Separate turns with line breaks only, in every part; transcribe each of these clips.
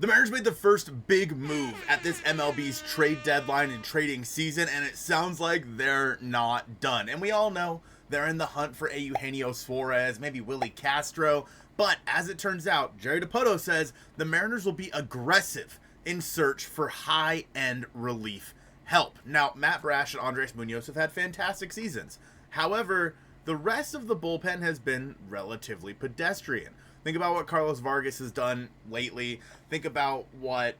The Mariners made the first big move at this MLB's trade deadline and trading season, and it sounds like they're not done. And we all know they're in the hunt for a Eugenio Suarez, maybe Willie Castro, but as it turns out, Jerry Dipoto says the Mariners will be aggressive in search for high-end relief help. Now, Matt Brash and Andres Munoz have had fantastic seasons. However, the rest of the bullpen has been relatively pedestrian. Think about what Carlos Vargas has done lately. Think about what,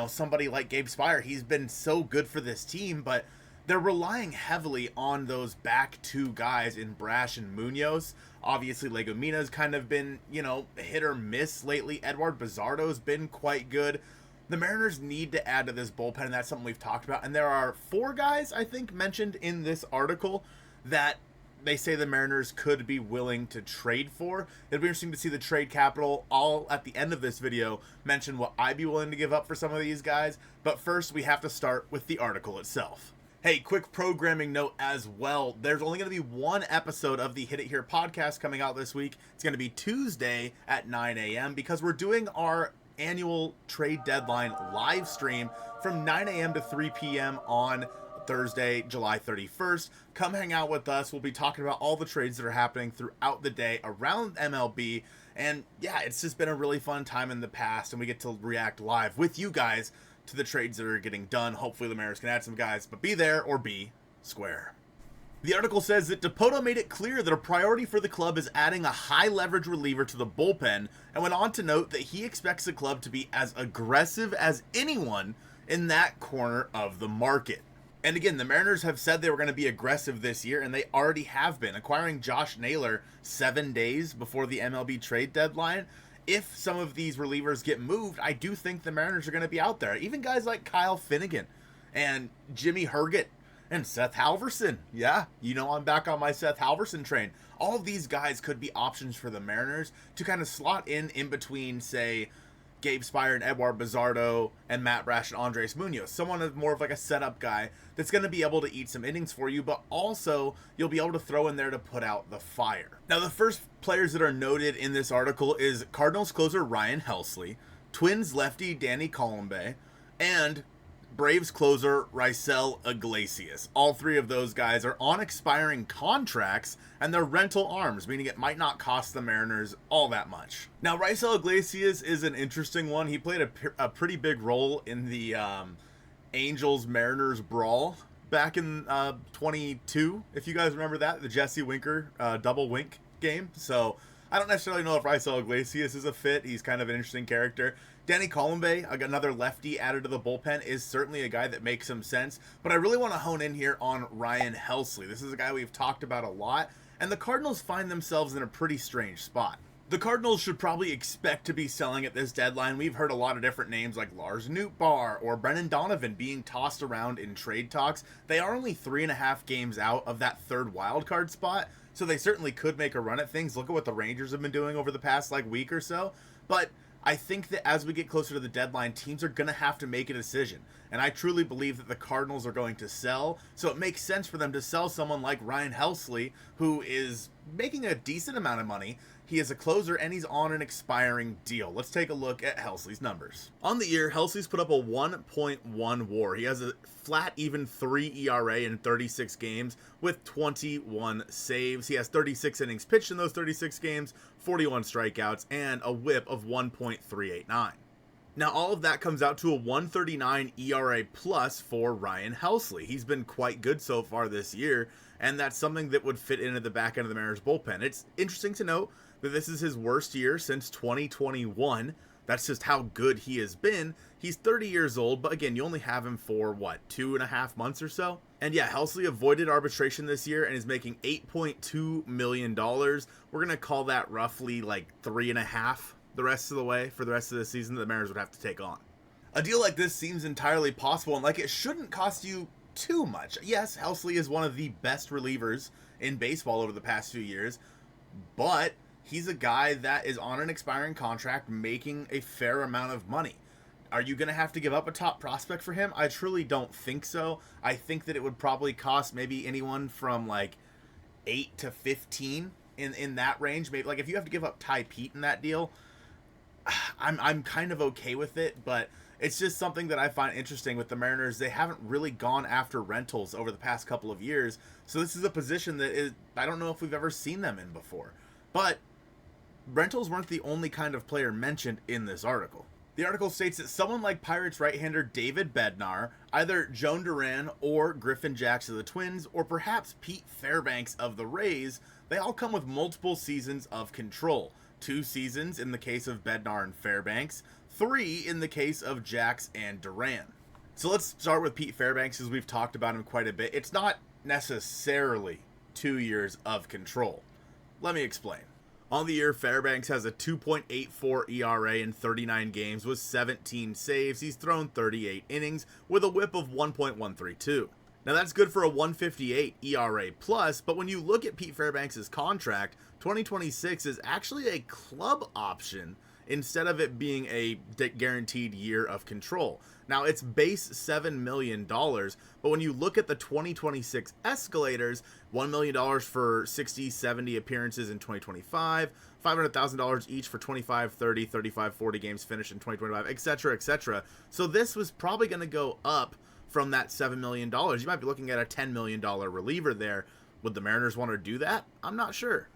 somebody like Gabe Speier, he's been so good for this team, but they're relying heavily on those back two guys in Brash and Munoz. Obviously, Legumina's kind of been, hit or miss lately. Edward Bizardo's been quite good. The Mariners need to add to this bullpen, and that's something we've talked about. And there are 4 guys, I think, mentioned in this article that they say the Mariners could be willing to trade for. It'll be interesting to see the trade capital. I'll, at the end of this video, mention what I'd be willing to give up for some of these guys. But first, we have to start with the article itself. Hey, quick programming note as well. There's only going to be one episode of the Hit It Here podcast coming out this week. It's going to be Tuesday at 9 a.m. because we're doing our annual trade deadline live stream from 9 a.m. to 3 p.m. on Thursday, July 31st. Come hang out with us. We'll be talking about all the trades that are happening throughout the day around MLB. And yeah, it's just been a really fun time in the past, and we get to react live with you guys to the trades that are getting done. Hopefully the Mariners can add some guys, but be there or be square. The article says that Dipoto made it clear that a priority for the club is adding a high leverage reliever to the bullpen, and went on to note that he expects the club to be as aggressive as anyone in that corner of the market. And again, the Mariners have said they were going to be aggressive this year, and they already have been, acquiring Josh Naylor 7 days before the MLB trade deadline. If some of these relievers get moved, I do think the Mariners are going to be out there. Even guys like Kyle Finnegan and Jimmy Herget and Seth Halverson. Yeah, I'm back on my Seth Halverson train. All of these guys could be options for the Mariners to kind of slot in between, say, Gabe Speier and Edward Bizardo and Matt Brash and Andres Munoz. Someone more of like a setup guy that's going to be able to eat some innings for you, but also you'll be able to throw in there to put out the fire. Now, the first players that are noted in this article is Cardinals closer Ryan Helsley, Twins lefty Danny Colombe, and Braves closer Raisel Iglesias. All 3 of those guys are on expiring contracts, and they're rental arms, meaning it might not cost the Mariners all that much. Now, Raisel Iglesias is an interesting one. He played a pretty big role in the Angels-Mariners brawl back in 22, if you guys remember that, the Jesse Winker double wink game. So I don't necessarily know if Raisel Iglesias is a fit. He's kind of an interesting character. Danny Colombe, another lefty added to the bullpen, is certainly a guy that makes some sense. But I really want to hone in here on Ryan Helsley. This is a guy we've talked about a lot, and the Cardinals find themselves in a pretty strange spot. The Cardinals should probably expect to be selling at this deadline. We've heard a lot of different names like Lars Nootbaar or Brennan Donovan being tossed around in trade talks. They are only 3.5 games out of that 3rd wildcard spot, so they certainly could make a run at things. Look at what the Rangers have been doing over the past week or so. But I think that as we get closer to the deadline, teams are going to have to make a decision. And I truly believe that the Cardinals are going to sell. So it makes sense for them to sell someone like Ryan Helsley, who is making a decent amount of money. He is a closer, and he's on an expiring deal. Let's take a look at Helsley's numbers. On the year, Helsley's put up a 1.1 WAR. He has a flat, even 3 ERA in 36 games with 21 saves. He has 36 innings pitched in those 36 games, 41 strikeouts, and a whip of 1.389. Now, all of that comes out to a 139 ERA plus for Ryan Helsley. He's been quite good so far this year, and that's something that would fit into the back end of the Mariners bullpen. It's interesting to note that this is his worst year since 2021. That's just how good he has been. He's 30 years old, but again, you only have him for, 2.5 months or so? And yeah, Helsley avoided arbitration this year and is making $8.2 million. We're going to call that roughly 3.5 the rest of the way for the rest of the season that the Mariners would have to take on. A deal like this seems entirely possible, and it shouldn't cost you too much. Yes, Helsley is one of the best relievers in baseball over the past few years, but he's a guy that is on an expiring contract making a fair amount of money. Are you going to have to give up a top prospect for him? I truly don't think so. I think that it would probably cost maybe anyone from 8 to 15 in that range. Maybe if you have to give up Ty Pete in that deal, I'm kind of okay with it, but it's just something that I find interesting with the Mariners. They haven't really gone after rentals over the past couple of years, so this is a position that is, I don't know if we've ever seen them in before. But rentals weren't the only kind of player mentioned in this article. The article states that someone like Pirates right-hander David Bednar, either Joan Duran or Griffin Jax of the Twins, or perhaps Pete Fairbanks of the Rays, they all come with multiple seasons of control. 2 seasons in the case of Bednar and Fairbanks, 3 in the case of Jax and Duran. So let's start with Pete Fairbanks, as we've talked about him quite a bit. It's not necessarily 2 years of control. Let me explain. On the year, Fairbanks has a 2.84 ERA in 39 games with 17 saves. He's thrown 38 innings with a whip of 1.132. Now that's good for a 158 ERA plus, but when you look at Pete Fairbanks' contract, 2026 is actually a club option instead of it being a guaranteed year of control. Now it's base $7 million, but when you look at the 2026 escalators, $1 million for 60, 70 appearances in 2025, $500,000 each for 25, 30, 35, 40 games finished in 2025, etc., etc. So this was probably going to go up from that $7 million. You might be looking at a $10 million reliever there. Would the Mariners want to do that? I'm not sure.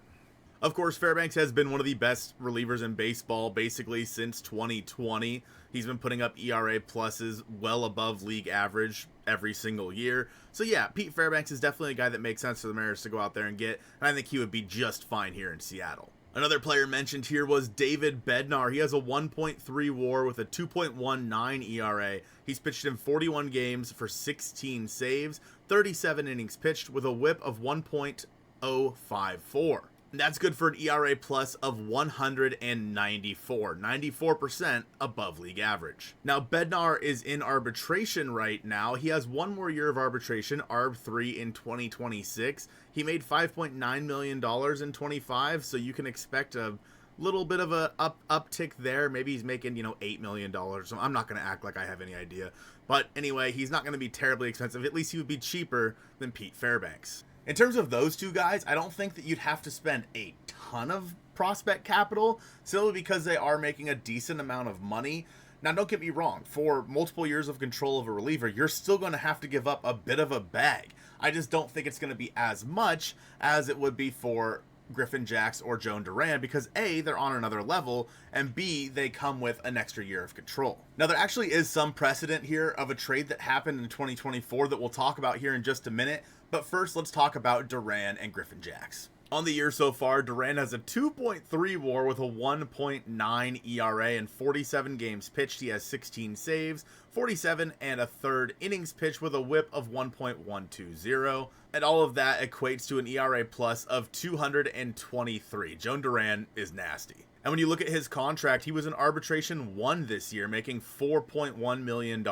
Of course, Fairbanks has been one of the best relievers in baseball basically since 2020. He's been putting up ERA pluses well above league average every single year. So yeah, Pete Fairbanks is definitely a guy that makes sense for the Mariners to go out there and get, and I think he would be just fine here in Seattle. Another player mentioned here was David Bednar. He has a 1.3 WAR with a 2.19 ERA. He's pitched in 41 games for 16 saves, 37 innings pitched with a whip of 1.054. That's good for an ERA plus of 194, 94% above league average. Now, Bednar is in arbitration right now. He has one more year of arbitration, ARB 3 in 2026. He made $5.9 million in 25, so you can expect a little bit of a uptick there. Maybe he's making, $8 million. So I'm not going to act like I have any idea. But anyway, he's not going to be terribly expensive. At least he would be cheaper than Pete Fairbanks. In terms of those two guys, I don't think that you'd have to spend a ton of prospect capital, simply because they are making a decent amount of money. Now, don't get me wrong, for multiple years of control of a reliever, you're still going to have to give up a bit of a bag. I just don't think it's going to be as much as it would be for Griffin Jax or Joan Duran, because A, they're on another level, and B, they come with an extra year of control. Now, there actually is some precedent here of a trade that happened in 2024 that we'll talk about here in just a minute, but first let's talk about Duran and Griffin Jax. On the year so far, Duran has a 2.3 WAR with a 1.9 ERA in 47 games pitched. He has 16 saves, 47 and a third innings pitched with a whip of 1.120. And all of that equates to an ERA plus of 223. Joan Duran is nasty. And when you look at his contract, he was in arbitration 1 this year, making $4.1 million.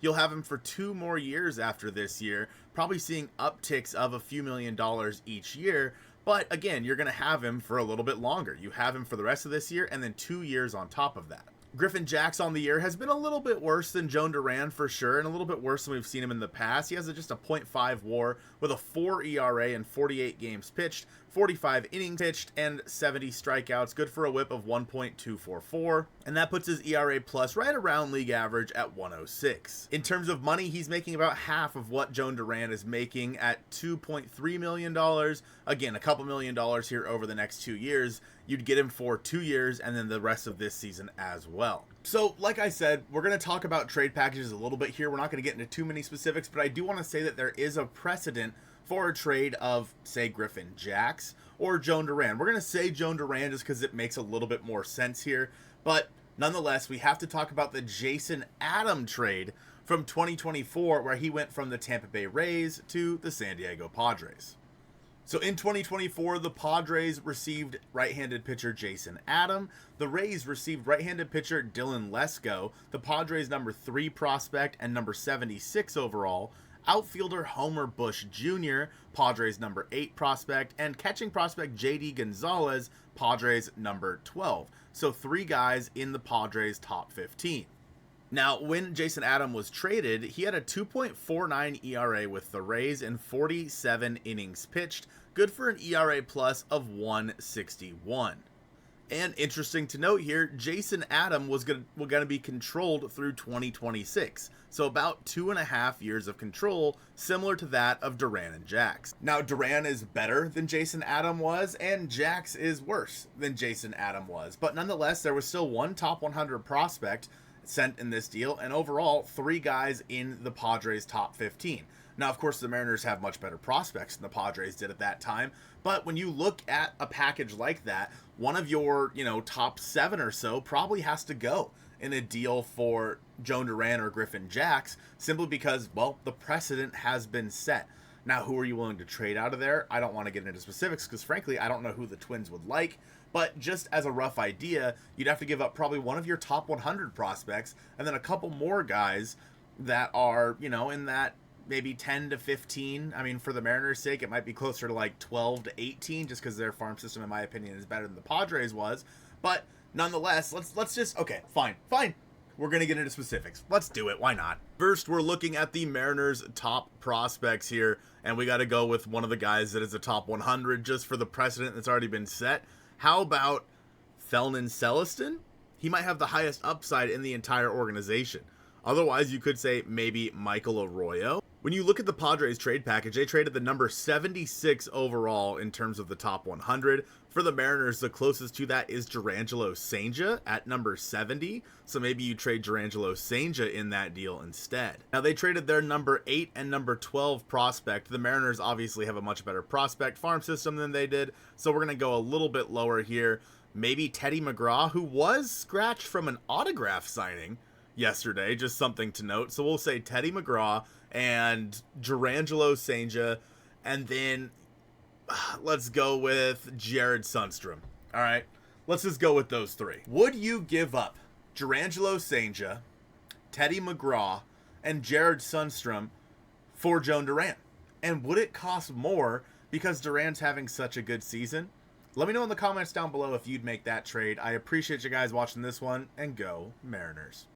You'll have him for 2 more years after this year, probably seeing upticks of a few $1,000,000 each year. But again, you're going to have him for a little bit longer. You have him for the rest of this year and then 2 years on top of that. Griffin Jax on the year has been a little bit worse than Joan Duran for sure, and a little bit worse than we've seen him in the past. He has just a 0.5 WAR with a 4 ERA in 48 games pitched, 45 innings pitched, and 70 strikeouts. Good for a whip of 1.244, and that puts his ERA plus right around league average at 106. In terms of money, he's making about half of what Joan Duran is making at $2.3 million. Again, a couple $1,000,000 here over the next 2 years. You'd get him for 2 years and then the rest of this season as well. So, like I said, we're going to talk about trade packages a little bit here. We're not going to get into too many specifics, but I do want to say that there is a precedent for a trade of, say, Griffin Jax or Joan Duran. We're going to say Joan Duran just because it makes a little bit more sense here, but nonetheless, we have to talk about the Jason Adam trade from 2024, where he went from the Tampa Bay Rays to the San Diego Padres. So in 2024, the Padres received right-handed pitcher Jason Adam. The Rays received right-handed pitcher Dylan Lesko, the Padres' number 3 prospect and number 76 overall, outfielder Homer Bush Jr., Padres' number 8 prospect, and catching prospect JD Gonzalez, Padres' number 12. So 3 guys in the Padres' top 15. Now, when Jason Adam was traded, he had a 2.49 ERA with the Rays in 47 innings pitched, good for an ERA plus of 161. And interesting to note here, Jason Adam was going to be controlled through 2026. So about 2.5 years of control, similar to that of Duran and Jax. Now, Duran is better than Jason Adam was, and Jax is worse than Jason Adam was. But nonetheless, there was still one top 100 prospect sent in this deal, and overall, 3 guys in the Padres' top 15. Now, of course, the Mariners have much better prospects than the Padres did at that time, but when you look at a package like that, one of your, top 7 or so probably has to go in a deal for Joe Duran or Griffin Jax, simply because, well, the precedent has been set. Now, who are you willing to trade out of there? I don't want to get into specifics because, frankly, I don't know who the Twins would like, but just as a rough idea, you'd have to give up probably one of your top 100 prospects and then a couple more guys that are, in that maybe 10 to 15. I mean, for the Mariners' sake, it might be closer to like 12 to 18, just because their farm system, in my opinion, is better than the Padres was. But nonetheless, let's just, okay, fine. We're going to get into specifics. Let's do it. Why not? First, we're looking at the Mariners' top prospects here, and we got to go with one of the guys that is a top 100 just for the precedent that's already been set. How about Felnin Celestin? He might have the highest upside in the entire organization. Otherwise, you could say maybe Michael Arroyo. When you look at the Padres trade package, they traded the number 76 overall in terms of the top 100. For the Mariners, the closest to that is Jurrangelo Cijntje at number 70. So maybe you trade Jurrangelo Cijntje in that deal instead. Now, they traded their number 8 and number 12 prospect. The Mariners obviously have a much better prospect farm system than they did. So we're going to go a little bit lower here. Maybe Teddy McGraw, who was scratched from an autograph signing yesterday, just something to note. So we'll say Teddy McGraw and Jurrangelo Cijntje, and then let's go with Jared Sundstrom. All right, let's just go with those 3. Would you give up Jurrangelo Cijntje, Teddy McGraw, and Jared Sundstrom for Joe Duran? And would it cost more because Duran's having such a good season? Let me know in the comments down below if you'd make that trade. I appreciate you guys watching this one, and go Mariners.